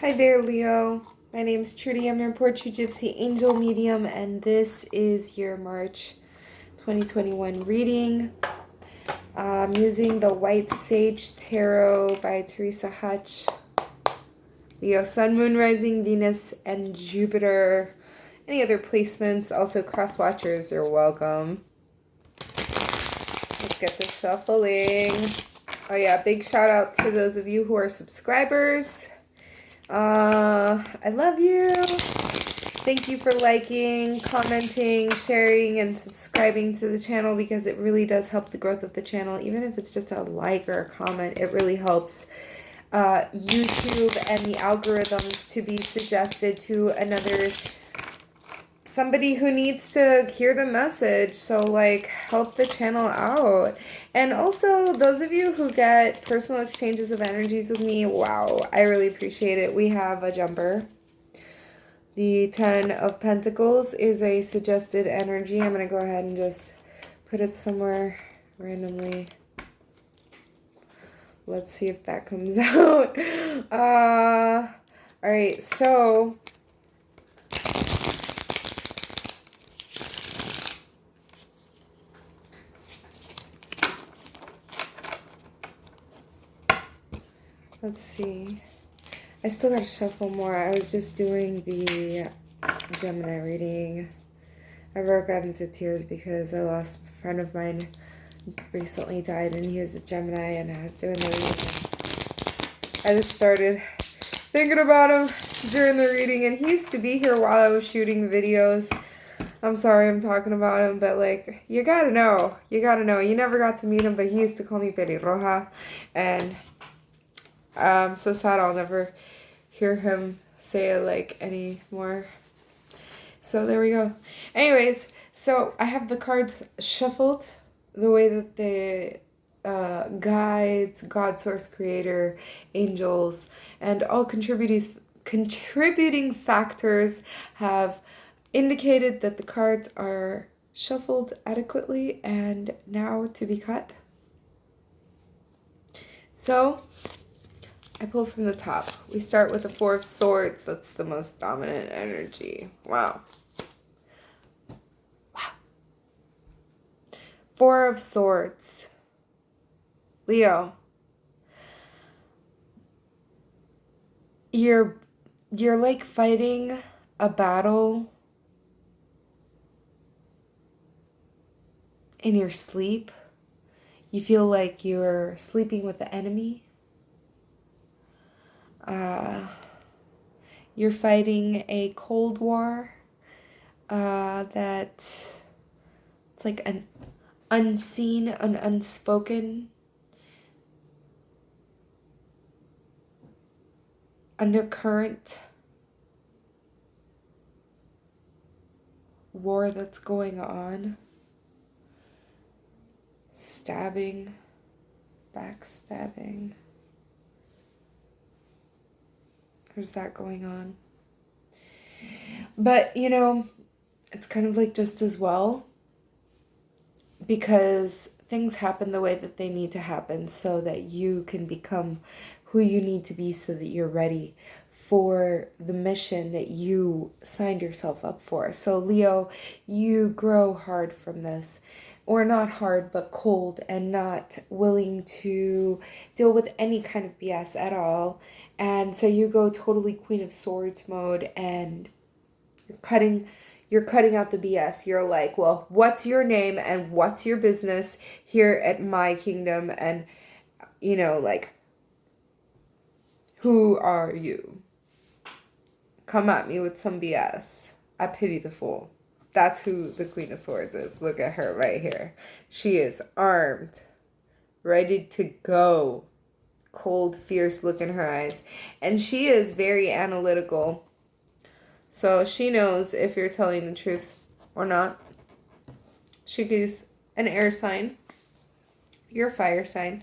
Hi there, Leo. My name's Trudy. I'm your Portrait Gypsy Angel Medium, and this is your March 2021 reading. I'm using the White Sage Tarot by Teresa Hutch. Leo, Sun, Moon, Rising, Venus, and Jupiter. Any other placements, also cross watchers, you're welcome. Let's get to shuffling. Oh yeah, big shout out to those of you who are subscribers. I love you. Thank you for liking, commenting, sharing, and subscribing to the channel because it really does help the growth of the channel. Even if it's just a like or a comment, it really helps YouTube and the algorithms to be suggested to somebody who needs to hear the message. So like help the channel out. And also those of you who get personal exchanges of energies with me, wow, I really appreciate it. We have a jumper. The 10 of Pentacles is a suggested energy. I'm going to go ahead and just put it somewhere randomly. Let's see if that comes out. All right, so let's see. I still gotta shuffle more. I was just doing the Gemini reading. I broke out into tears because I lost a friend of mine recently died, and he was a Gemini, and I was doing the reading. I just started thinking about him during the reading, and he used to be here while I was shooting videos. I'm sorry I'm talking about him, but like, you gotta know. You gotta know. You never got to meet him, but he used to call me Pelirroja, and I'm so sad I'll never hear him say it like anymore. So there we go. Anyways, so I have the cards shuffled the way that the guides, God, Source, Creator, angels, and all contributing factors have indicated that the cards are shuffled adequately and now to be cut. So I pull from the top. We start with the Four of Swords. That's the most dominant energy. Wow. Wow. Four of Swords. Leo. You're like fighting a battle in your sleep. You feel like you're sleeping with the enemy. You're fighting a cold war that it's like an unseen, an unspoken undercurrent war that's going on. Stabbing, backstabbing. There's that going on. But, you know, it's kind of like just as well, because things happen the way that they need to happen so that you can become who you need to be, so that you're ready for the mission that you signed yourself up for. So Leo, you grow hard from this. Or not hard, but cold, and not willing to deal with any kind of BS at all. And so you go totally Queen of Swords mode, and you're cutting out the BS. You're like, well, what's your name and what's your business here at my kingdom? And, you know, like, who are you? Come at me with some BS. I pity the fool. That's who the Queen of Swords is. Look at her right here. She is armed, ready to go. Cold, fierce look in her eyes. And she is very analytical. So she knows if you're telling the truth or not. She's an air sign. You're a fire sign.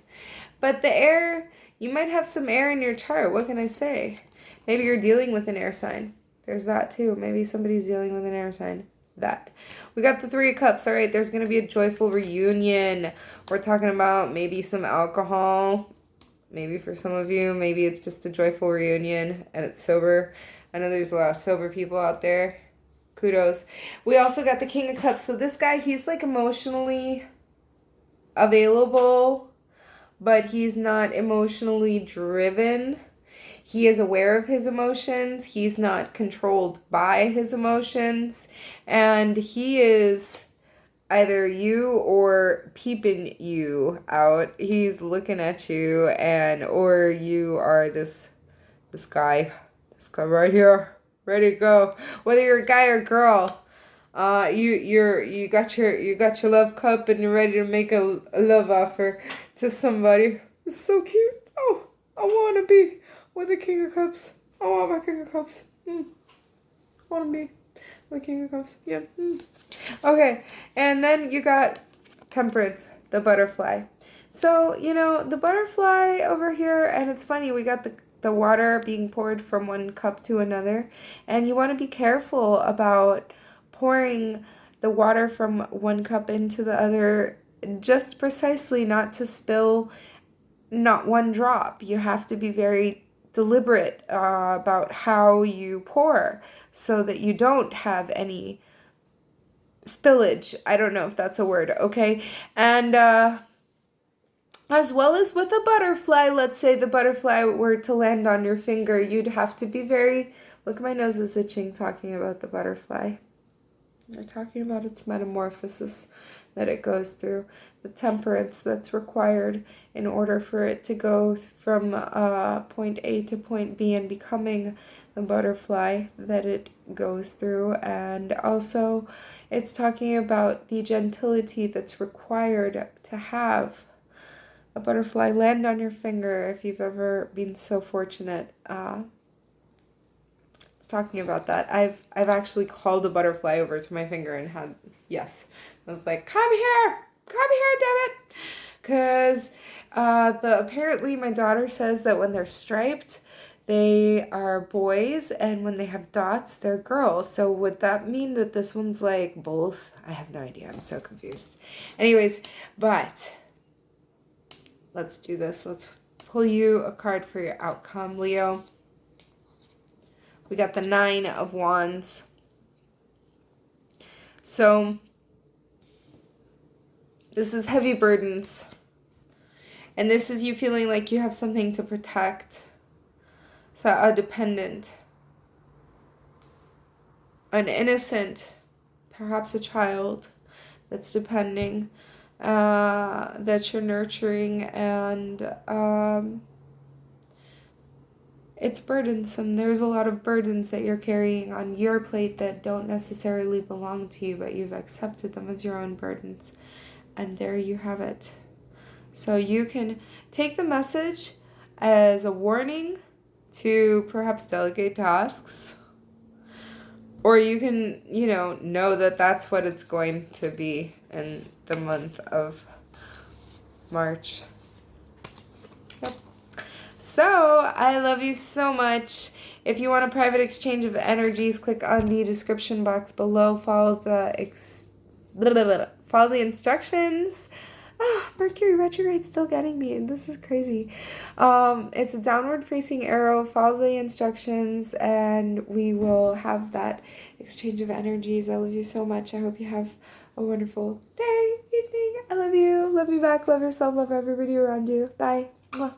But the air, you might have some air in your chart. What can I say? Maybe you're dealing with an air sign. There's that too. Maybe somebody's dealing with an air sign. That. We got the Three of Cups. All right, there's going to be a joyful reunion. We're talking about maybe some alcohol. Maybe for some of you, maybe it's just a joyful reunion and it's sober. I know there's a lot of sober people out there. Kudos. We also got the King of Cups. So this guy, he's like emotionally available, but he's not emotionally driven. He is aware of his emotions. He's not controlled by his emotions. And he is either you or peeping you out. He's looking at you, and or you are this guy right here, ready to go. Whether you're a guy or girl, you got your love cup and you're ready to make a love offer to somebody. It's so cute. Oh, I want to be with the King of Cups. I want my King of Cups. I want to be the King of Cups. Yeah. Okay, and then you got Temperance, the butterfly. So, the butterfly over here, and it's funny, we got the water being poured from one cup to another, and you want to be careful about pouring the water from one cup into the other, just precisely not to spill not one drop. You have to be very deliberate about how you pour so that you don't have any spillage. I don't know if that's a word, okay? And as well as with a butterfly, let's say the butterfly were to land on your finger, you'd have to be very, look, my nose is itching talking about the butterfly. We're talking about its metamorphosis that it goes through, the temperance that's required in order for it to go from point A to point B and becoming the butterfly that it goes through. And also it's talking about the gentility that's required to have a butterfly land on your finger if you've ever been so fortunate. It's talking about that. I've actually called a butterfly over to my finger and had, yes, I was like, come here, damn it. Because apparently my daughter says that when they're striped, they are boys, and when they have dots, they're girls. So would that mean that this one's like both? I have no idea. I'm so confused. Anyways, but let's do this. Let's pull you a card for your outcome, Leo. We got the 9 of Wands. So this is heavy burdens. And this is you feeling like you have something to protect. So a dependent, an innocent, perhaps a child that's depending, that you're nurturing, and it's burdensome. There's a lot of burdens that you're carrying on your plate that don't necessarily belong to you, but you've accepted them as your own burdens. And there you have it. So you can take the message as a warning to perhaps delegate tasks, or you can, know that that's what it's going to be in the month of March. Yep. So I love you so much. If you want a private exchange of energies, click on the description box below. Follow the instructions. Mercury retrograde still getting me. This is crazy. It's a downward facing arrow. Follow the instructions and we will have that exchange of energies. I love you so much. I hope you have a wonderful day, evening. I love you. Love you back. Love yourself. Love everybody around you. Bye. Mwah.